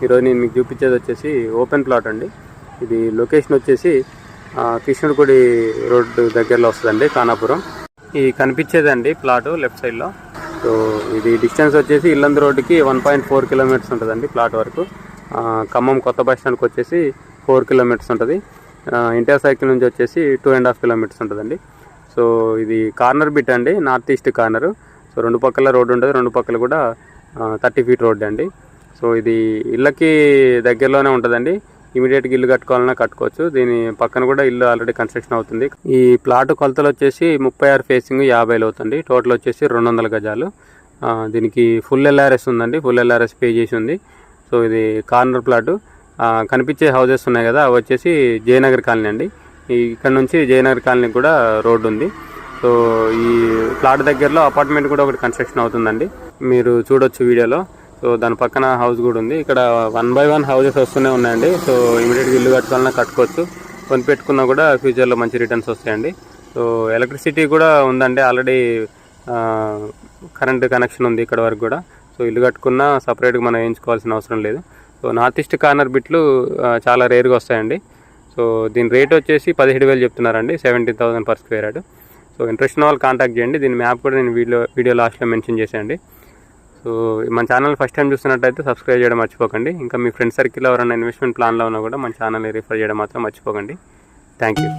ఈరోజు నేను మీకు చూపించేది వచ్చేసి ఓపెన్ ప్లాట్ అండి. ఇది లొకేషన్ వచ్చేసి కృష్ణుడిగుడి రోడ్డు దగ్గరలో వస్తుందండి, ఖానాపురం. ఈ కనిపించేదండి ప్లాటు లెఫ్ట్ సైడ్లో. సో ఇది డిస్టెన్స్ వచ్చేసి ఇల్లందు రోడ్డుకి 1.4 కిలోమీటర్స్ ఉంటుందండి ప్లాట్ వరకు. ఖమ్మం కొత్త బస్ స్టాండ్కి వచ్చేసి 4 కిలోమీటర్స్ ఉంటుంది. ఇంటర్ సైకిల్ నుంచి వచ్చేసి 2.5 కిలోమీటర్స్ ఉంటుందండి. సో ఇది కార్నర్ బిట్ అండి, నార్త్ ఈస్ట్ కార్నరు. సో రెండు పక్కల రోడ్డు ఉంటుంది, రెండు పక్కల కూడా 30 ఫీట్ రోడ్డు అండి. సో ఇది ఇళ్ళకి దగ్గరలోనే ఉంటుందండి. ఇమీడియట్గా ఇల్లు కట్టుకోవాలన్నా కట్టుకోవచ్చు. దీని పక్కన కూడా ఇల్లు ఆల్రెడీ కన్స్ట్రక్షన్ అవుతుంది. ఈ ప్లాట్ కొలతలు వచ్చేసి 36 ఫేసింగ్ 50 అవుతుంది. టోటల్ వచ్చేసి 200 గజాలు. దీనికి ఫుల్ ఎల్ఆర్ఎస్ ఉందండి, ఫుల్ ఎల్ఆర్ఎస్ పే చేసి ఉంది. సో ఇది కార్నర్ ప్లాటు. కనిపించే హౌజెస్ ఉన్నాయి కదా, అవి వచ్చేసి జయనగర్ కాలనీ అండి. ఇక్కడ నుంచి జయనగర్ కాలనీ కూడా రోడ్డు ఉంది. సో ఈ ప్లాట్ దగ్గరలో అపార్ట్మెంట్ కూడా ఒకటి కన్స్ట్రక్షన్ అవుతుందండి, మీరు చూడొచ్చు వీడియోలో. సో దాని పక్కన హౌస్ కూడా ఉంది. ఇక్కడ 1 by 1 హౌజెస్ వస్తూనే ఉన్నాయండి. సో ఇమీడియట్గా ఇల్లు కట్టుకోవాలన్నా కట్టుకోవచ్చు, కొని పెట్టుకున్నా కూడా ఫ్యూచర్లో మంచి రిటర్న్స్ వస్తాయండి. సో ఎలక్ట్రిసిటీ కూడా ఉందండి, ఆల్రెడీ కరెంట్ కనెక్షన్ ఉంది ఇక్కడ వరకు కూడా. సో ఇల్లు కట్టుకున్నా సపరేట్గా మనం వేయించుకోవాల్సిన అవసరం లేదు. సో నార్త్ ఈస్ట్ కార్నర్ బిట్లు చాలా రేర్గా వస్తాయండి. సో దీని రేట్ వచ్చేసి 17,000 చెప్తున్నారండి, 17,000 per square yard. So interest ఉన్న వాళ్ళు కాంటాక్ట్ చేయండి. దీని మ్యాప్ కూడా నేను వీడియో లాస్ట్లో మెన్షన్ చేశానండి. సో మన ఛానల్ ఫస్ట్ టైం చూస్తున్నట్టయితే సబ్స్క్రైబ్ చేయడం మర్చిపోకండి. ఇంకా మీ ఫ్రెండ్ సర్కిల్లో ఎవరైనా ఇన్వెస్ట్మెంట్ ప్లాన్లో ఉన్నా కూడా మన ఛానల్ని రిఫర్ చేయడం మాత్రం మర్చిపోకండి. Thank you.